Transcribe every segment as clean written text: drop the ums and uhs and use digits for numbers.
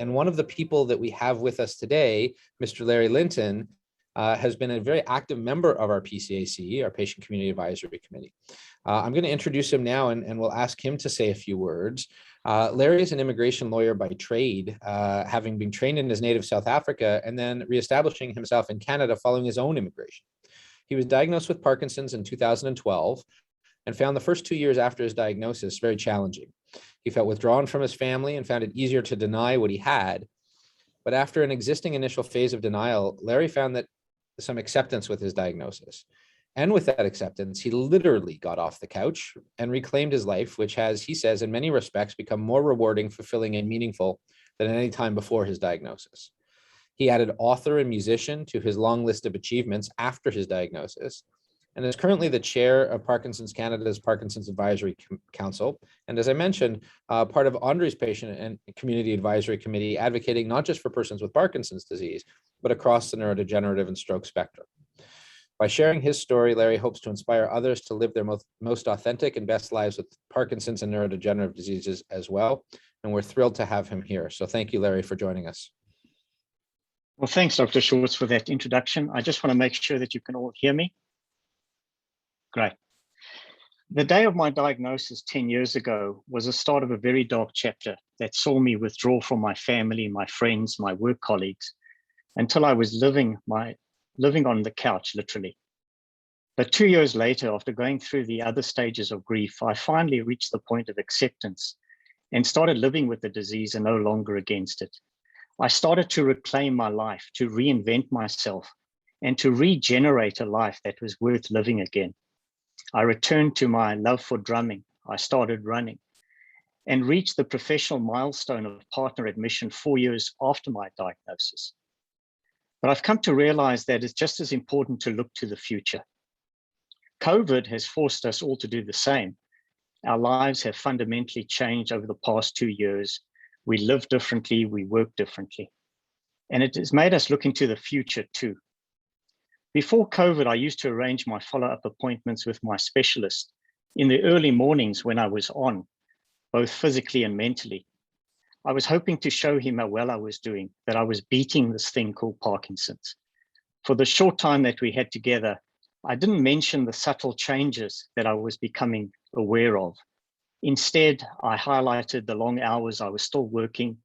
And one of the people that we have with us today, Mr. Larry Linton, has been a very active member of our PCAC, our Patient Community Advisory Committee. I'm going to introduce him now, and we'll ask him to say a few words. Larry is an immigration lawyer by trade, having been trained in his native South Africa and then reestablishing himself in Canada following his own immigration. He was diagnosed with Parkinson's in 2012 and found the first 2 years after his diagnosis very challenging. He felt withdrawn from his family and found it easier to deny what he had. But after an existing initial phase of denial, Larry found that some acceptance with his diagnosis. And with that acceptance, he literally got off the couch and reclaimed his life, which has, he says, in many respects become more rewarding, fulfilling, and meaningful than at any time before his diagnosis. He added author and musician to his long list of achievements after his diagnosis, and is currently the chair of Parkinson's Canada's Parkinson's Advisory Council. And as I mentioned, part of ONDRI's Patient and Community Advisory Committee, advocating not just for persons with Parkinson's disease, but across the neurodegenerative and stroke spectrum. By sharing his story, Larry hopes to inspire others to live their most authentic and best lives with Parkinson's and neurodegenerative diseases as well. And we're thrilled to have him here. So thank you, Larry, for joining us. Well, thanks, Dr. Schwartz, for that introduction. I just want to make sure that you can all hear me. Great. The day of my diagnosis 10 years ago was the start of a very dark chapter that saw me withdraw from my family, my friends, my work colleagues, until I was living on the couch, literally. But 2 years later, after going through the other stages of grief, I finally reached the point of acceptance and started living with the disease and no longer against it. I started to reclaim my life, to reinvent myself, and to regenerate a life that was worth living again. I returned to my love for drumming. I started running and reached the professional milestone of partner admission 4 years after my diagnosis. But I've come to realize that it's just as important to look to the future. COVID has forced us all to do the same. Our lives have fundamentally changed over the past 2 years. We live differently, we work differently. And it has made us look into the future too. Before COVID, I used to arrange my follow-up appointments with my specialist in the early mornings when I was on, both physically and mentally. I was hoping to show him how well I was doing, that I was beating this thing called Parkinson's. For the short time that we had together, I didn't mention the subtle changes that I was becoming aware of. Instead, I highlighted the long hours I was still working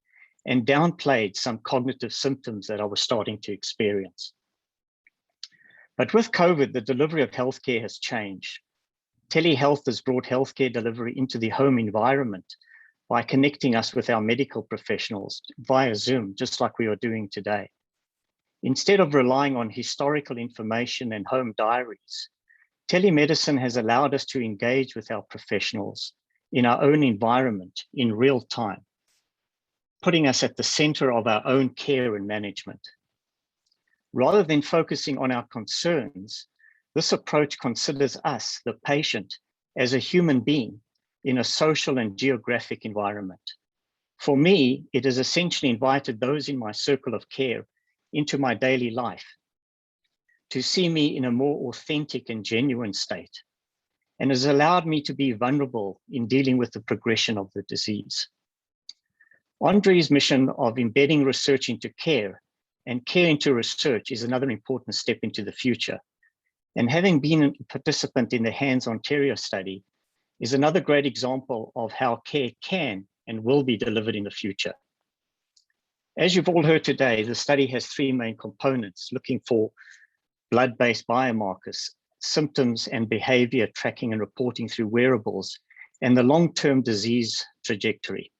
and downplayed some cognitive symptoms that I was starting to experience. But with COVID, the delivery of healthcare has changed. Telehealth has brought healthcare delivery into the home environment by connecting us with our medical professionals via Zoom, just like we are doing today. Instead of relying on historical information and home diaries, telemedicine has allowed us to engage with our professionals in our own environment in real time, putting us at the center of our own care and management. Rather than focusing on our concerns, this approach considers us, the patient, as a human being in a social and geographic environment. For me, it has essentially invited those in my circle of care into my daily life to see me in a more authentic and genuine state, and has allowed me to be vulnerable in dealing with the progression of the disease. ONDRI's mission of embedding research into care and care into research is another important step into the future. And having been a participant in the HANDDS-ONT study is another great example of how care can and will be delivered in the future. As you've all heard today, the study has three main components, looking for blood-based biomarkers, symptoms and behavior tracking and reporting through wearables, and the long-term disease trajectory.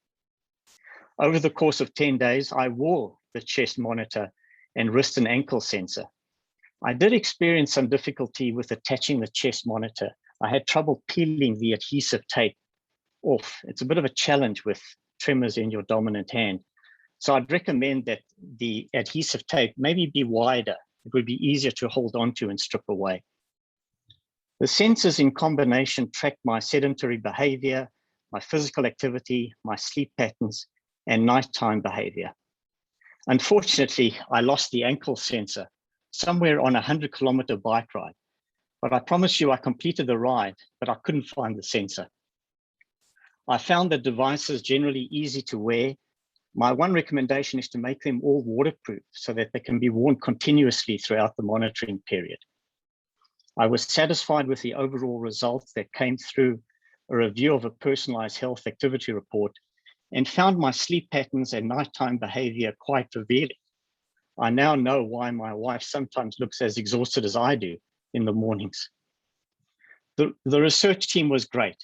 Over the course of 10 days, I wore the chest monitor and wrist and ankle sensor. I did experience some difficulty with attaching the chest monitor. I had trouble peeling the adhesive tape off. It's a bit of a challenge with tremors in your dominant hand. So I'd recommend that the adhesive tape maybe be wider. It would be easier to hold onto and strip away. The sensors in combination track my sedentary behavior, my physical activity, my sleep patterns, and nighttime behavior. Unfortunately, I lost the ankle sensor somewhere on a 100-kilometer bike ride, but I promise you I completed the ride, but I couldn't find the sensor. I found the devices generally easy to wear, My one recommendation is to make them all waterproof so that they can be worn continuously throughout the monitoring period. I was satisfied with the overall results that came through a review of a personalized health activity report and found my sleep patterns and nighttime behavior quite revealing. I now know why my wife sometimes looks as exhausted as I do in the mornings. The research team was great.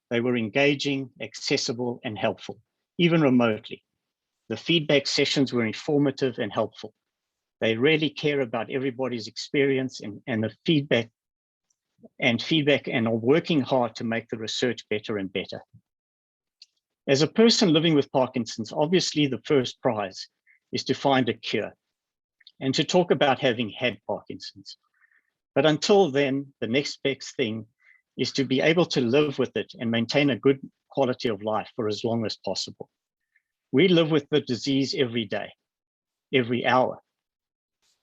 They were engaging, accessible, and helpful, even remotely. The feedback sessions were informative and helpful. They really care about everybody's experience and the feedback and are working hard to make the research better and better. As a person living with Parkinson's, obviously the first prize is to find a cure and to talk about having had Parkinson's. But until then, the next best thing is to be able to live with it and maintain a good quality of life for as long as possible. We live with the disease every day, every hour.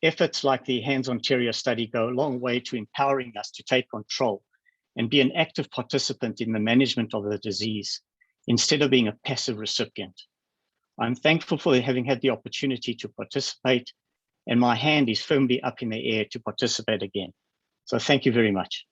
Efforts like the HANDDS-ONT study go a long way to empowering us to take control and be an active participant in the management of the disease instead of being a passive recipient. I'm thankful for having had the opportunity to participate, and my hand is firmly up in the air to participate again. So thank you very much.